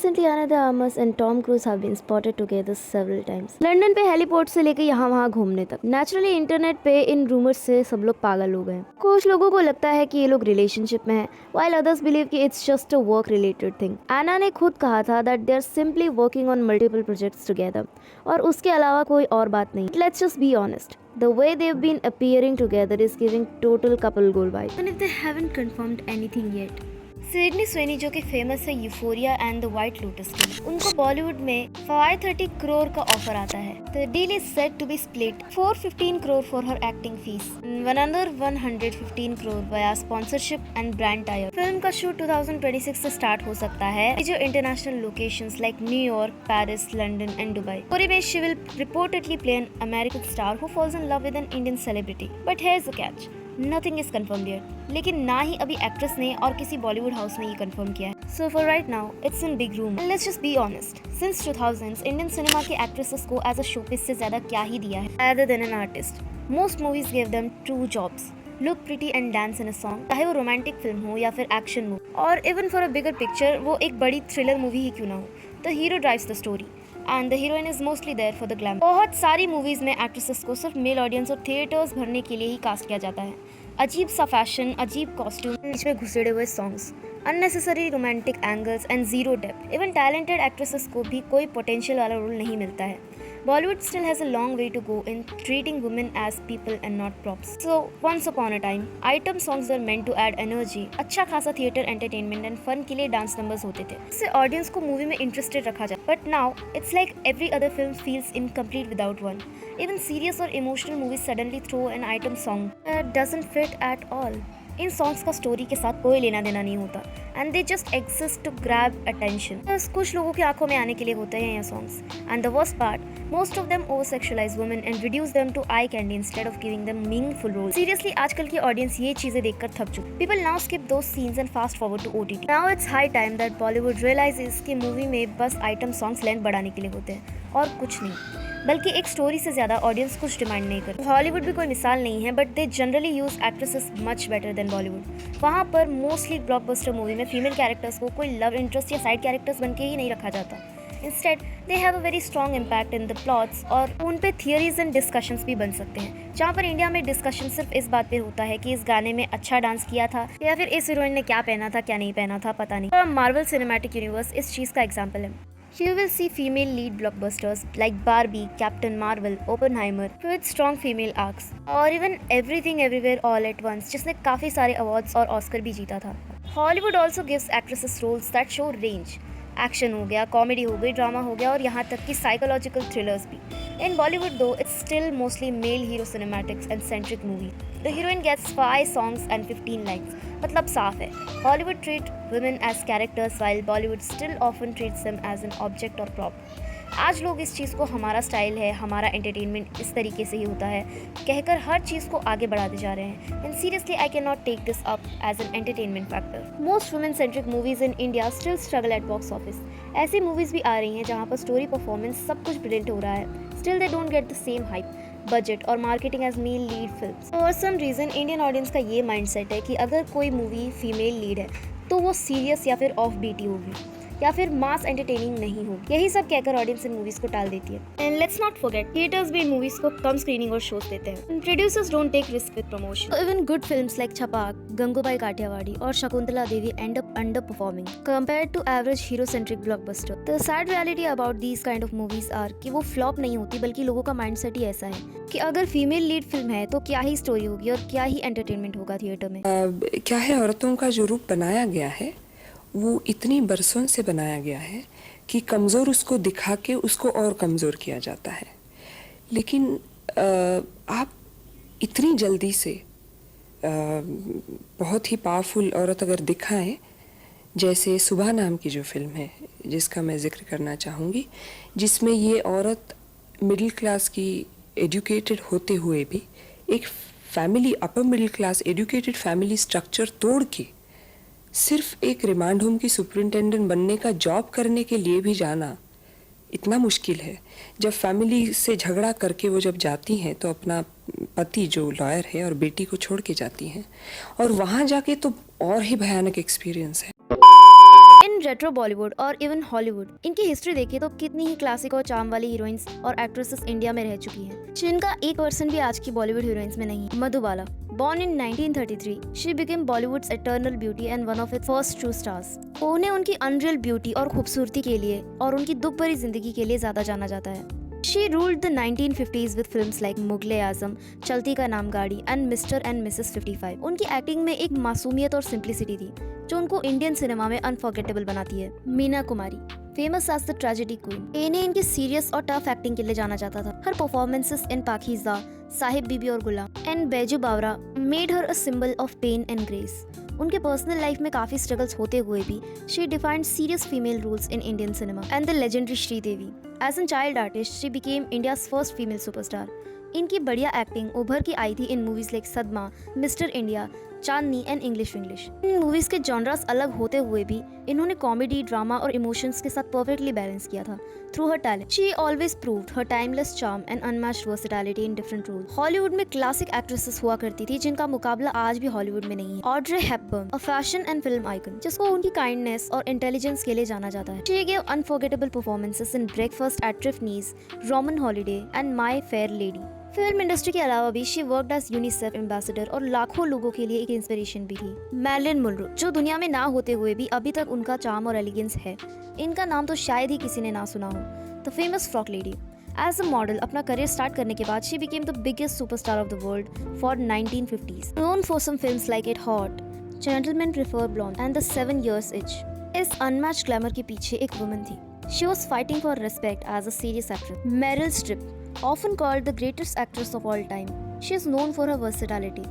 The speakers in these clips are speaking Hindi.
Recently, Ana de Armas and Tom Cruise have been spotted together several times. London पे हेलीपोर्ट से लेके यहाँ घूमने तक. नेचुरली इंटरनेट पे इन रूमर्स से सब लोग पागल हो गए. कुछ लोगों को लगता है कि ये लोग रिलेशनशिप में हैं, while others believe कि it's just a work related thing. Anna ने खुद कहा था that they are simply working on multiple projects together. और उसके अलावा कोई और बात नहीं. Let's just be honest. The way they've been appearing together is giving total couple goal vibe. Even if they haven't confirmed anything yet. Sydney Sweeney जो कि फेमस है Euphoria and the White Lotus के लिए, उनको बॉलीवुड में 530 करोड़ का ऑफर आता है. The deal is set to be split 415 crore for her acting fees, another 115 crore via sponsorship and brand tie. Film का शूट 2026 से स्टार्ट हो सकता है. जो international locations like New York, Paris, London and Dubai. पूरी में she will reportedly play an American star who falls in love with an Indian celebrity. But here is the catch, nothing is confirmed yet. लेकिन ना ही अभी एक्ट्रेस ने और किसी बॉलीवुड हाउस ने ये कंफर्म किया है. So for right now it's in big room. Let's just be honest, since 2000s Indian cinema के एक्ट्रेसेस को एज अ शोपीस से ज्यादा क्या ही दिया है rather than an artist. Most movies gave them two jobs: look pretty and dance in a song. चाहे वो रोमांटिक फिल्म हो या फिर एक्शन मूवी, और even for a bigger picture वो एक बड़ी थ्रिलर मूवी ही क्यों ना हो, the hero drives the story and the heroine is mostly there for the glam. बहुत सारी मूवीज में एक्ट्रेसेस को सिर्फ मेल ऑडियंस और थिएटर्स भरने के लिए ही कास्ट किया जाता है. अजीब सा फैशन, अजीब कॉस्ट्यूम, बीच में घुसेड़े हुए songs, unnecessary romantic angles and zero depth. Even talented actresses को भी कोई पोटेंशियल वाला रोल नहीं मिलता है. Bollywood still has a long way to go in treating women as people and not props. So once upon a time, item songs were meant to add energy. अच्छा खासा थिएटर एंटरटेनमेंट एंड फन के लिए डांस नंबर्स होते थे, इससे ऑडियंस को मूवी में इंटरेस्टेड रखा जाए. But now it's like every other film feels incomplete without one. Even serious और emotional movies suddenly throw an item song that doesn't fit at all. इन सॉन्ग्स का स्टोरी के साथ कोई लेना देना नहीं होता and they just exist to grab attention. बस कुछ लोगों की आंखों में आने के लिए होते हैं ये songs. And the worst part, most of them over sexualize women and reduce them to eye candy instead of giving them meaningful role. Seriously आजकल की ऑडियंस ये चीजें देखकर थक चुकी. People now skip those scenes and fast forward to OTT. Now it's high time that Bollywood realizes कि मूवी में बस आइटम सॉन्ग्स लेंथ बढ़ाने के लिए होते हैं और कुछ नहीं, बल्कि एक स्टोरी से ज्यादा ऑडियंस कुछ डिमांड नहीं करती. हॉलीवुड भी कोई मिसाल नहीं है, but they generally use actresses much better than Bollywood. वहाँ पर मोस्टली ब्लॉकबस्टर मूवी में फीमेल कैरेक्टर्स को कोई लव इंटरेस्ट या साइड कैरेक्टर्स बन के ही नहीं रखा जाता. Instead they have a very strong impact in the plots और उन पे थियरीज एंड डिस्कशंस भी बन सकते हैं. जहाँ पर इंडिया में डिस्कशन सिर्फ इस बात पे होता है कि इस गाने में अच्छा डांस किया था या फिर इस हीरोइन ने क्या पहना था क्या नहीं पहना था पता नहीं. मार्वल सिनेमैटिक यूनिवर्स इस चीज़ का एग्जाम्पल है. You will see female lead blockbusters like Barbie, Captain Marvel, Oppenheimer with strong female arcs, or even Everything Everywhere All at Once जिसने काफ़ी सारे अवार्ड्स और ऑस्कर भी जीता था. Hollywood also gives actresses roles that show range. Action हो गया, कॉमेडी हो गई, ड्रामा हो गया और यहाँ तक कि साइकोलॉजिकल थ्रिलर्स भी. In Bollywood though it's still mostly male hero cinematics and centric movie. The heroine gets 5 songs and 15 lines. मतलब साफ है, Hollywood treat women as characters while Bollywood still often treats them as an object or prop. आज लोग इस चीज़ को हमारा स्टाइल है, हमारा एंटरटेनमेंट इस तरीके से ही होता है कहकर हर चीज़ को आगे बढ़ाते जा रहे हैं. And seriously I can not take this up as an entertainment factor. Most women centric movies in India still struggle at box office. ऐसी मूवीज भी आ रही हैं जहाँ पर स्टोरी परफॉर्मेंस सब कुछ ब्रिलियंट हो रहा है, still they don't get the same hype, budget और marketing as male lead films. For some reason Indian audience का ये माइंडसेट है कि अगर कोई मूवी फीमेल लीड है तो वो सीरियस या फिर ऑफ बीटी होगी या फिर मास एंटरटेनिंग नहीं होगी. यही सब कहकर ऑडियंस इन मूवीज को टाल देती है. And let's not forget, theatres भी इन मूवीज को कम स्क्रीनिंग और शोज देते हैं. Producers don't take risk with promotion. Even good films like Chhapaak, Gangubai Kathiawadi और Shakuntala Devi end up under performing compared to average hero centric blockbuster. The sad reality about these kind of movies are कि वो फ्लॉप नहीं होती, बल्कि लोगों का माइंडसेट ही ऐसा है कि अगर फीमेल लीड फिल्म है तो क्या ही स्टोरी होगी और क्या ही एंटरटेनमेंट होगा थिएटर में. क्या है, औरतों का जो रूप बनाया गया है वो इतनी बरसों से बनाया गया है कि कमज़ोर उसको दिखा के उसको और कमज़ोर किया जाता है. लेकिन आप इतनी जल्दी से बहुत ही पावरफुल औरत अगर दिखाएं, जैसे सुबह नाम की जो फिल्म है जिसका मैं जिक्र करना चाहूँगी, जिसमें ये औरत मिडिल क्लास की एजुकेटेड होते हुए भी एक family, upper middle class educated family structure तोड़ के सिर्फ एक रिमांड होम की सुपरिंटेंडेंट बनने का जॉब करने के लिए भी जाना इतना मुश्किल है. जब फैमिली से झगड़ा करके वो जब जाती हैं तो अपना पति जो लॉयर है और बेटी को छोड़ के जाती हैं, और वहाँ जाके तो और ही भयानक एक्सपीरियंस है. रेट्रो बॉलीवुड और इवन हॉलीवुड, इनकी हिस्ट्री देखें तो कितनी ही क्लासिक और चार्म वाली हीरोइंस और एक्ट्रेसेस इंडिया में रह चुकी हैं, जिनका 1% भी आज की बॉलीवुड हीरोइंस में नहीं है। Madhubala, born in 1933, she became Bollywood's eternal beauty and one of its first true stars. उन्हें उनकी अनरियल ब्यूटी और खूबसूरती के लिए और उनकी दुख भरी जिंदगी के लिए ज्यादा जाना जाता है। She ruled the 1950s with films like मुगल-ए-आज़म, चलती का नाम गाड़ी and Mr. and Mrs. 55। उनकी एक्टिंग में एक मासूमियत और सिंप्लिसिटी थी जो उनको इंडियन सिनेमा में अनफॉरगेटेबल बनाती है। Meena Kumari, famous as the tragedy queen, इन्हें इनकी सीरियस और टफ एक्टिंग के लिए जाना जाता था। Her performances in Pakeezah, Sahib Bibi और Ghulam and Baiju Bawra made her a symbol of pain and grace. उनके पर्सनल लाइफ में काफी स्ट्रगल्स होते हुए भी she defined serious female roles in Indian cinema and the legendary Sridevi. As an child artist she became India's first female superstar. इनकी बढ़िया एक्टिंग उभर के आई थी in movies like Sadma, Mister India, Chandni and English Vinglish. In movies के जॉनरास अलग होते हुए भी इन्होंने कॉमेडी, ड्रामा और इमोशंस के साथ परफेक्टली बैलेंस किया था। Through her talent she always proved her timeless charm and unmatched versatility in different roles. Hollywood में क्लासिक एक्ट्रेसेस हुआ करती थी जिनका मुकाबला आज भी हॉलीवुड में नहीं है। Audrey Hepburn, a fashion and film icon, जिसको उनकी काइंडनेस और इंटेलिजेंस के लिए जाना जाता है। She gave unforgettable performances in Breakfast at Tiffany's, Roman Holiday and My Fair Lady. Film industry के अलावा भी she worked as UNICEF ambassador और लाखों लोगों के लिए एक इंस्पिरेशन भी थी। मैरिलिन मोनरो, जो दुनिया में ना होते हुए भी अभी तक उनका चार्म और एलिगेंस है। इनका नाम तो शायद ही किसी ने ना सुना हो। The famous frock lady, as a model अपना करियर स्टार्ट करने के बाद she became the biggest superstar of the world for 1950s। Known for some films like it hot, gentleman prefer blonde and the 7 Years Itch। इस अनमैच्ड ग्लैमर के पीछे एक वुमन थी। She was fighting for respect as a serious actress. Meryl Streep, often called the greatest actress of all time, she is known for her versatility.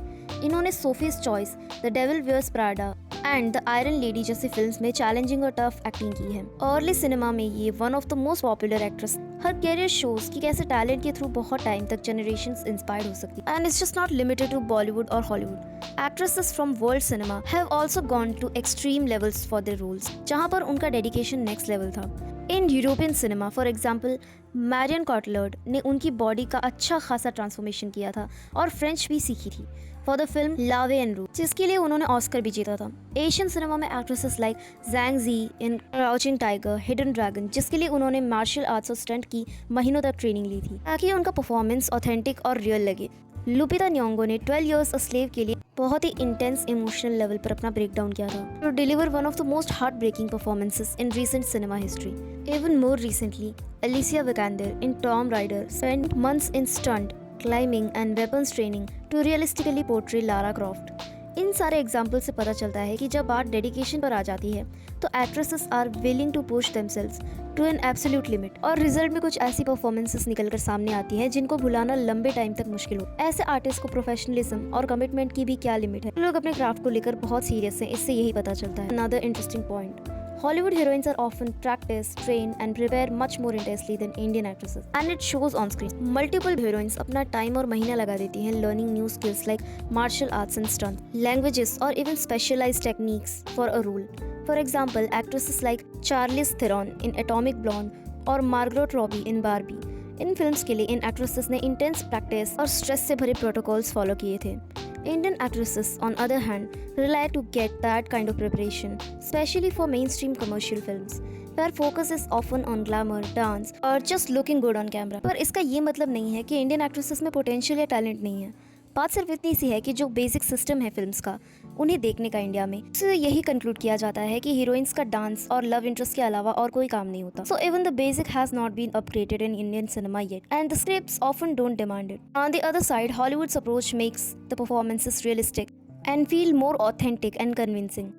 इन्होंने Sophie's choice, the devil wears Prada and the iron lady जैसी फिल्म्स में चैलेंजिंग और टफ एक्टिंग की है। अर्ली सिनेमा में ये one of the most popular actress. Her career shows कि कैसे टैलेंट के थ्रू बहुत टाइम तक जनरेशंस इंस्पायर्ड हो सकती है। And it's just not limited to Bollywood और Hollywood. Actresses from world cinema have also gone to extreme levels for their roles, जहां पर उनका डेडिकेशन नेक्स्ट लेवल था। In European cinema for example Marion Cotillard ने उनकी बॉडी का अच्छा खासा ट्रांसफॉर्मेशन किया था और फ्रेंच भी सीखी थी फॉर द फिल्म लावे एंड रू, जिसके लिए उन्होंने ऑस्कर भी जीता था। एशियन सिनेमा में एक्ट्रेसेस लाइक ज़ैंग जी इन क्राउचिंग टाइगर, हिडन ड्रैगन, जिसके लिए उन्होंने मार्शल आर्ट्स और स्टंट की महीनों तक ट्रेनिंग ली थी ताकि उनका परफॉर्मेंस ऑथेंटिक और रियल लगे। लुपिता न्योंगो ने 12 Years a Slave के लिए बहुत ही इंटेंस इमोशनल लेवल पर अपना ब्रेकडाउन किया था to deliver one of the most heart breaking performances in recent cinema history. Even more recently, Alicia Vikander in Tomb Raider spent months in stunt, climbing and weapons training to realistically portray Lara Croft. इन सारे एग्जाम्पल से पता चलता है कि जब बात डेडिकेशन पर आ जाती है तो actresses are willing to push themselves to an absolute limit और रिजल्ट में कुछ ऐसी परफॉर्मेंसेस निकलकर सामने आती हैं जिनको भुलाना लंबे टाइम तक मुश्किल हो। ऐसे आर्टिस्ट को प्रोफेशनलिज्म और कमिटमेंट की भी क्या लिमिट है। लोग अपने क्राफ्ट को लेकर बहुत सीरियस हैं, इससे यही पता चलता है। Another interesting point, Hollywood heroines are often practiced, trained and prepare much more intensely than Indian actresses and it shows on screen. Multiple heroines अपना टाइम और महीना लगा देती हैं learning new skills like martial arts and stunt, languages or even specialized techniques for a role. For example, actresses like Charlize Theron in Atomic Blonde और Margot Robbie in Barbie. In films के लिए इन एक्ट्रेसेस ने इंटेंस प्रैक्टिस और स्ट्रेस से भरे प्रोटोकॉल्स फॉलो किए थे। Indian actresses, on other hand, rely to get that kind of preparation, especially for mainstream commercial films, where focus is often on glamour, dance, or just looking good on camera. पर इसका ये मतलब नहीं है कि Indian actresses में potential या talent नहीं है। बात सिर्फ इतनी सी है कि जो बेसिक सिस्टम है फिल्म्स का, उन्हें देखने का इंडिया में। इससे यही कंक्लूड किया जाता है कि हीरोइंस का डांस और लव इंटरेस्ट के अलावा और कोई काम नहीं होता। So even the basic has not been upgraded in Indian cinema yet and the scripts often don't demand it. On the other side, Hollywood's approach makes the performances realistic and feel more authentic and convincing.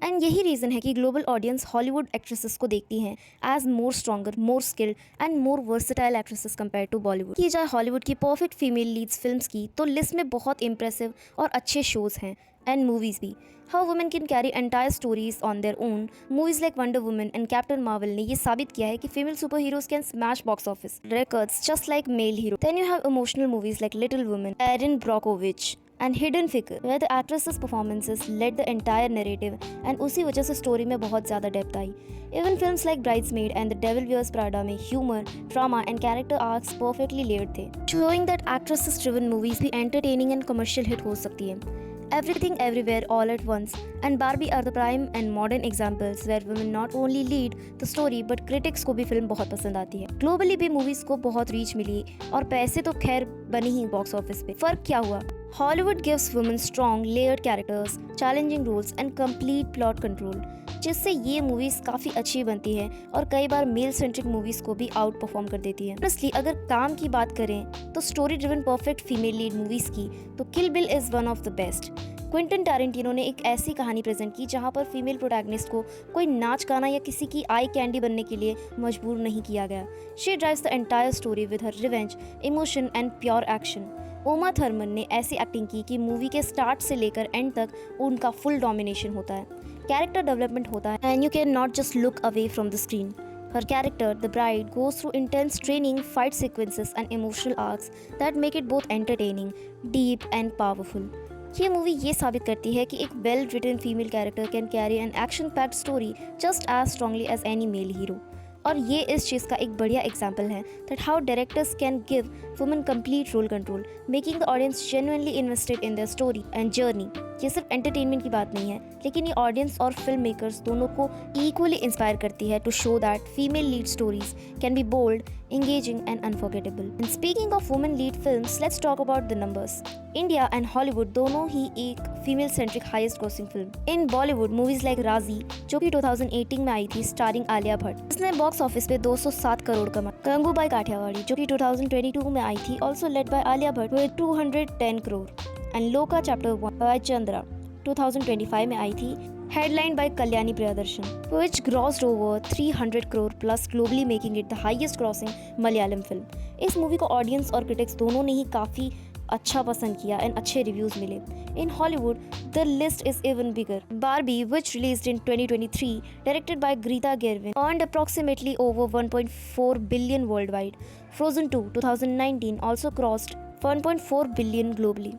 And यही रीज़न है कि ग्लोबल ऑडियंस हॉलीवुड एक्ट्रेसेस को देखती हैं as more stronger, more skilled and more versatile actresses compare to Bollywood. की जाए हॉलीवुड की परफेक्ट फीमेल लीड्स फिल्म्स की तो लिस्ट में बहुत इंप्रेसिव और अच्छे शोज हैं एंड मूवीज भी। How women can carry entire stories on their own. Movies like wonder woman and captain Marvel ने ये साबित किया है कि female super heroes can smash box office records just like male hero. Then you have emotional movies like Little Women, Erin Brockovich and Hidden Figure, where the actresses' performances led the entire narrative and उसी वजह से स्टोरी में बहुत ज़्यादा depth I. Even films like Bridesmaid and The Devil Wears Prada में humor, drama and character arcs perfectly layered थे, showing that actresses-driven movies भी entertaining and commercial hit हो सकती है। Everything Everywhere All at Once and Barbie are the prime and modern examples where women not only lead the story but critics को भी फिल्म बहुत पसंद आती है। ग्लोबली भी मूवीज को बहुत रीच मिली और पैसे तो खैर बने ही बॉक्स ऑफिस पे। फर्क क्या हुआ? Hollywood gives women strong, layered characters, challenging roles and complete plot control, जिससे ये मूवीज काफी अच्छी बनती है और कई बार मेल सेंट्रिक मूवीज को भी आउट परफॉर्म कर देती है। ऑनेस्टली अगर काम की बात करें तो story driven perfect female lead movies की तो Kill Bill is one of the best. Quentin Tarantino ने एक ऐसी कहानी प्रेजेंट की जहां पर फीमेल प्रोटैगनिस्ट को कोई नाच गाना या किसी की आई कैंडी बनने के लिए मजबूर नहीं किया गया। She drives the entire story with her revenge, emotion and pure action. Uma Thurman ने ऐसी एक्टिंग की कि मूवी के स्टार्ट से लेकर एंड तक उनका फुल डोमिनेशन होता है, कैरेक्टर डेवलपमेंट होता है and you can not just look away from the screen. Her character, the bride, goes through intense training, fight sequences and emotional arcs that make it both entertaining, deep and powerful. ये मूवी ये साबित करती है कि एक well written female character can carry an action packed story just as strongly as any male hero. और ये इस चीज़ का एक बढ़िया एग्जाम्पल है that how directors can give women complete role control, making the audience genuinely invested in their story and journey. ये सिर्फ एंटरटेनमेंट की बात नहीं है, लेकिन ये ऑडियंस और फिल्म मेकर्स दोनों को इक्वली इंस्पायर करती है to show that female lead stories can be bold, engaging and unforgettable. And speaking of women lead films, let's talk about the numbers. India and Hollywood दोनों ही एक female centric highest grossing film. In Bollywood, movies like Razi जो कि 2018 में आई थी starring आलिया भट्ट, इसने बॉक्स ऑफिस पे 207 करोड़ कमाए। गंगूबाई काठियावाड़ी जो कि 2022 में आई थी also led by Alia Bhatt with 210 crore. And Loka Chapter 1 by Chandra 2025 में आई थी, headlined by Kalyani Priyadarshan, which grossed over 300 crore plus globally, making it the highest grossing Malayalam film. इस मूवी को ऑडियंस और क्रिटिक्स दोनों ने ही काफ़ी अच्छा पसंद किया एंड अच्छे रिव्यूज मिले। In Hollywood, the list is even bigger. Barbie, which released in 2023, directed by Greta Gerwig, earned approximately over 1.4 billion worldwide. Frozen 2, 2019, also crossed 1.4 billion globally.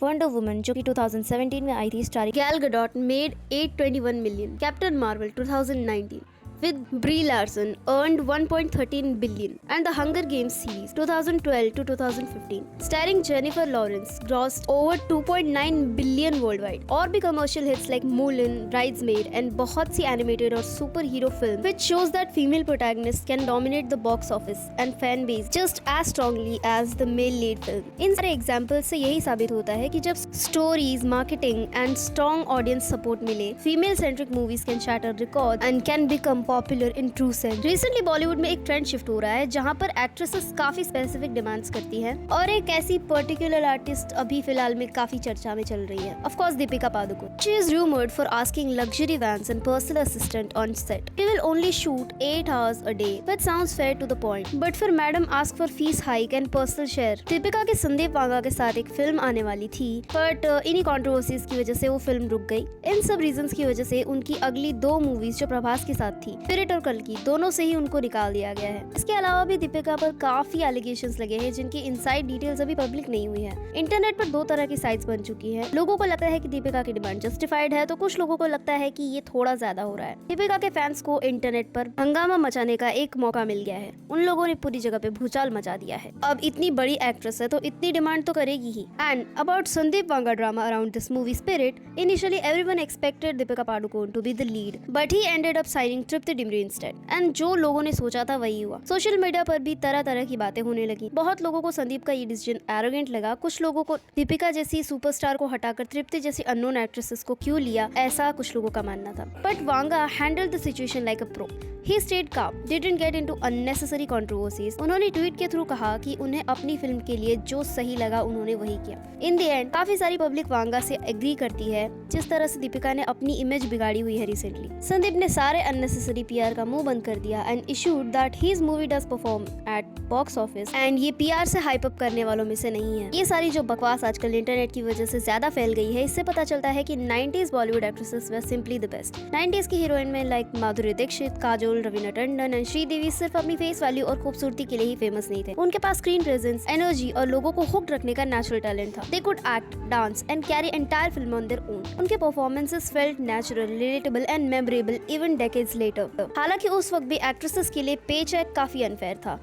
Wonder woman जो कि 2017 में आई थी स्टारिंग गैल गडोट made 821 million. Captain Marvel 2019 with Brie Larson earned 1.13 billion, and the Hunger Games series 2012 to 2015 starring Jennifer Lawrence grossed over 2.9 billion worldwide. और भी commercial hits like Mulan, Bridesmaid and बहुत सी animated और superhero film which shows that female protagonists can dominate the box office and fan base just as strongly as the male lead film. इन सारे examples से यही साबित होता है कि जब stories, marketing and strong audience support मिले, female centric movies can shatter records and can become popular in true sense. Recently Bollywood में एक ट्रेंड शिफ्ट हो रहा है जहां पर एक्ट्रेसेस काफी स्पेसिफिक डिमांड्स करती हैं और एक ऐसी पर्टिकुलर आर्टिस्ट अभी फिलहाल में काफी चर्चा में चल रही है, of course Deepika Padukone. She is rumoured for asking luxury vans and personal assistant on set. She will only shoot 8 hours a day, which sounds fair to the point. But for madam ask for fees hike and personal share. Deepika के संदीप वांगा के साथ एक फिल्म आने वाली थी, बट इन्हीं कंट्रोवर्सीज की वजह से वो फिल्म रुक गई। इन सब रीजंस की वजह से उनकी अगली 2 मूवीज जो प्रभास के साथ थी, स्पिरिट और कल्कि, दोनों से ही उनको निकाल दिया गया है। इसके अलावा भी दीपिका पर काफी एलिगेशंस लगे हैं जिनकी इनसाइड डिटेल्स अभी पब्लिक नहीं हुई है। इंटरनेट पर 2 तरह की साइट्स बन चुकी हैं। लोगों को लगता है कि दीपिका की डिमांड जस्टिफाइड है, तो कुछ लोगों को लगता है कि ये थोड़ा ज्यादा हो रहा है। दीपिका के फैंस को इंटरनेट पर हंगामा मचाने का एक मौका मिल गया है। उन लोगों ने पूरी जगह पे भूचाल मचा दिया है। अब इतनी बड़ी एक्ट्रेस है तो इतनी डिमांड तो करेगी ही। And about Sandeep Vanga drama around this movie Spirit, initially everyone expected Deepika Padukone to be the lead, but he ended up signing Tripti Dimri instead. And जो लोगों ने सोचा था वही हुआ। सोशल मीडिया पर भी तरह तरह की बातें होने लगी। बहुत लोगों को संदीप का ये डिसीजन एरोगेंट लगा, कुछ लोगों को दीपिका जैसी सुपरस्टार को हटाकर तृप्ति जैसी अननोन एक्ट्रेसेस को क्यों लिया, ऐसा कुछ लोगों का मानना था। But Vanga handled the situation like a pro. He stayed calm, didn't get into unnecessary controversies. उन्होंने ट्वीट के थ्रू कहा कि उन्हें अपनी फिल्म के लिए जो सही लगा उन्होंने वही किया। इन द एंड काफी सारी पब्लिक वांगा से एग्री करती है जिस तरह से दीपिका ने अपनी इमेज बिगाड़ी हुई है रिसेंटली। संदीप ने सारे अननेसेसरी पीआर का मुंह बंद कर दिया and issued that his movie does perform at box office and ये पीआर से हाइप अप करने वालों में से नहीं है। ये सारी जो बकवास आजकल इंटरनेट की वजह से ज्यादा फैल गई है, इससे पता चलता है कि 90s Bollywood actresses were simply the best. 90s की हीरोइन में लाइक माधुरी दीक्षित, काजोल, रवीना टंडन एंड श्रीदेवी सिर्फ अपनी फेस वैल्यू और खूबसूरती के लिए ही फेमस नहीं थे। उनके पास स्क्रीन प्रेजेंस, एनर्जी और लोगों को हुक्ड रखने का नेचुरल टैलेंट था। They could act, dance and carry entire film on their own. उनके performances felt natural, relatable and memorable even decades later. हालांकि उस वक्त भी एक्ट्रेसेस के लिए पे चेक काफी अनफेयर था।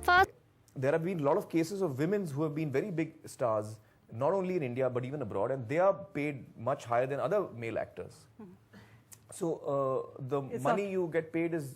There have been a lot of cases of women who have been very big stars not only in India but even abroad, and they are paid much higher than other male actors. So the money you get paid is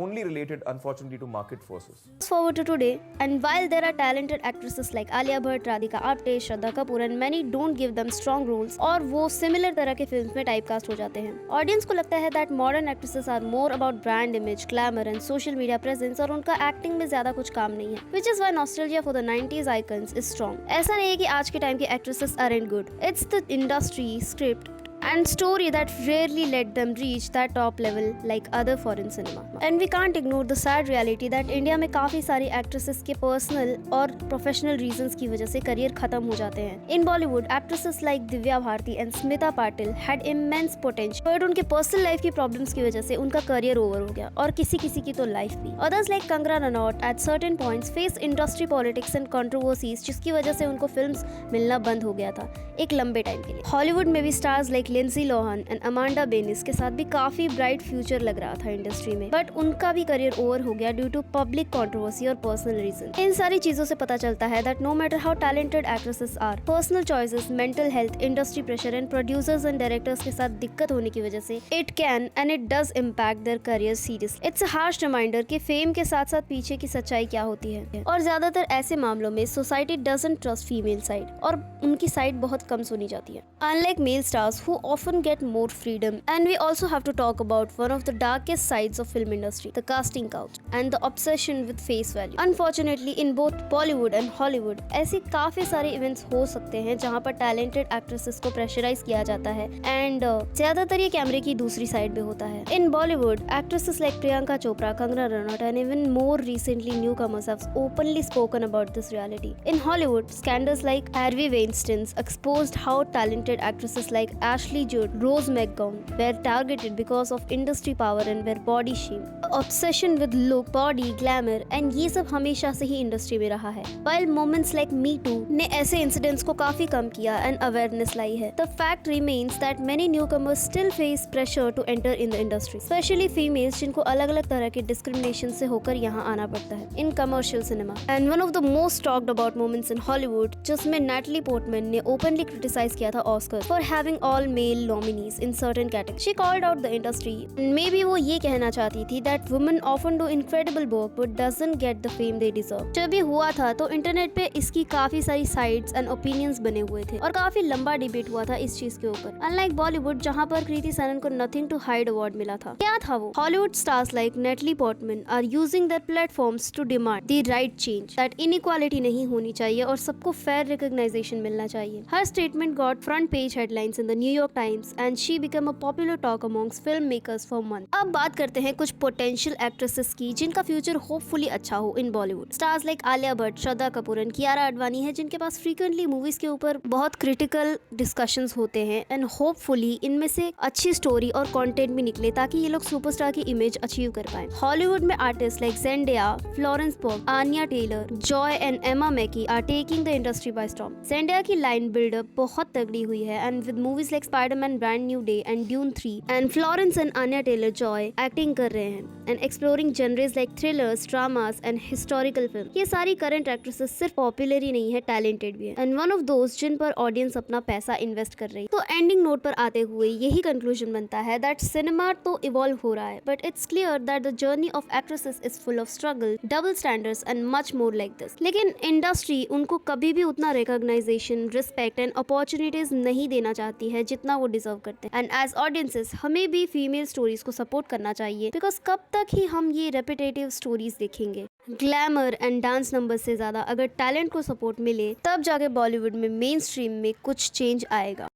only related, unfortunately, to market forces. Fast forward to today, and while there are talented actresses like Alia Bhatt, Radhika Apte, Shraddha Kapoor, and many don't give them strong roles, और वो similar तरह के फिल्म्स में टाइपकास्ट हो जाते हैं. ऑडियंस को लगता है that modern actresses are more about brand image, glamour, and social media presence, और उनका एक्टिंग में ज्यादा कुछ काम नहीं है. Which is why nostalgia for the 90s icons is strong. ऐसा नहीं है कि आज के टाइम की actresses aren't good. It's the industry, script, and story that rarely let them reach that top level like other foreign cinema. And we can't ignore the sad reality that India में काफी सारी actresses के personal और professional reasons की वजह से career खत्म हो जाते हैं. In Bollywood, actresses like Divya Bharti and Smita Patil had immense potential, but उनके personal life की problems की वजह से उनका career over हो गया, और किसी किसी की तो life भी. Others like Kangana Ranaut at certain points faced industry politics and controversies, जिसकी वजह से उनको films मिलना बंद हो गया था एक लंबे टाइम के लिए. Hollywood में भी stars like Lindsay Lohan and Amanda Bynes के साथ भी काफी ब्राइट फ्यूचर लग रहा था इंडस्ट्री में, बट उनका भी करियर ओवर हो गया ड्यू टू पब्लिक कंट्रोवर्सी और पर्सनल रीजन. इन सारी चीजों से पता चलता है that no matter how talented actresses are, personal choices, mental health, industry pressure and producers and directors के साथ दिक्कत होने की वजह से it can and it does impact their career seriously. It's a harsh reminder कि फेम के साथ साथ पीछे की सच्चाई क्या होती है, और ज्यादातर ऐसे मामलों में society doesn't trust female side, और उनकी साइड बहुत कम सुनी जाती है. Unlike male stars who often get more freedom. And we also have to talk about one of the darkest sides of film industry, the casting couch and the obsession with face value. Unfortunately, in both Bollywood and Hollywood, ऐसे काफी सारे इवेंट्स हो सकते हैं जहाँ पर टैलेंटेड एक्ट्रेसेस को प्रेशराइज किया जाता है, एंड ज्यादातर ये कैमरे की दूसरी साइड पे होता है. In Bollywood, actresses like Priyanka Chopra, Kangana Ranaut, and even more recently newcomers have openly spoken about this reality. In Hollywood, scandals like Harvey Weinstein's exposed how talented actresses like Ashley Judd, Rose McGowan were targeted because of industry power and were body shamed. Obsession with look, body, glamour, and ये सब हमेशा से ही इंडस्ट्री में रहा है. While moments like Me Too ने ऐसे इंसिडेंट्स को काफी कम किया and awareness लाई है, the fact remains that many newcomers still face pressure to enter in the industry, especially females जिनको अलग-अलग तरह के discrimination से होकर यहाँ आना पड़ता है in commercial cinema. And one of the most talked about moments in Hollywood, जिसमें Natalie Portman ने openly criticize किया था Oscar for having all male nominees in certain categories. She called out the industry. Maybe वो ये कहना चाहती थी that women often do incredible work but doesn't get the fame they deserve. जब ये हुआ था तो इंटरनेट पे इसकी काफी सारी साइड्स एंड ओपिनियंस बने हुए थे, और काफी लंबा डिबेट हुआ था इस चीज के ऊपर. Unlike Bollywood, जहाँ पर कृति सनन को Nothing to Hide अवार्ड मिला था, क्या था वो? Hollywood stars like Natalie Portman are using their platforms to demand the right change, that inequality नहीं होनी चाहिए और सबको fair recognition मिलना चाहिए. Her statement got front page headlines in the New York Times and she became a popular talk amongst filmmakers for months. अब बात करते हैं कुछ पोटेंशियल एक्ट्रेसेस की जिनका फ्यूचर होपफुली अच्छा हो in Bollywood. Stars like Alia Bhatt, Shraddha Kapoor and Kiara Advani है जिनके पास फ्रीक्वेंटली मूवीज के ऊपर बहुत क्रिटिकल डिस्कशंस होते हैं, एंड होपफुली इनमें से अच्छी स्टोरी और कंटेंट भी निकले ताकि ये लोग सुपरस्टार की इमेज अचीव कर पाए. हॉलीवुड में आर्टिस्ट लाइक ज़ेंडेया, फ्लोरेंस पग, आनिया Taylor, Joy and Emma Mackey are taking the industry by storm. Zendaya की लाइन बिल्डअप बहुत तगड़ी हुई है, and with movies like Spiderman brand new day and Dune 3, and Florence and Anya Taylor Joy acting कर रहे हैं and exploring genres like thrillers, dramas and historical film. ये सारी करंट एक्ट्रेसेस सिर्फ पॉपुलर ही नहीं है, टैलेंटेड भी है, एंड वन ऑफ दोज जिन पर ऑडियंस अपना पैसा इन्वेस्ट कर रही है. तो एंडिंग नोट पर आते हुए यही कंक्लूजन बनता है दैट सिनेमा तो इवॉल्व हो रहा है, but it's clear that the journey of actresses is full of struggle, double standards and much more like this. लेकिन इंडस्ट्री उनको कभी भी उतना रिकॉग्नाइजेशन, रिस्पेक्ट एंड अपॉर्चुनिटीज नहीं देना चाहती है जितना वो डिजर्व करते हैं. एंड एज ऑडियंसेस हमें भी फीमेल स्टोरीज को सपोर्ट करना चाहिए, बिकॉज कब तक ही हम ये रेपिटेटिव स्टोरीज देखेंगे. ग्लैमर एंड डांस नंबर से ज्यादा अगर टैलेंट को सपोर्ट मिले तब जाके बॉलीवुड में मेन स्ट्रीम में कुछ चेंज आएगा.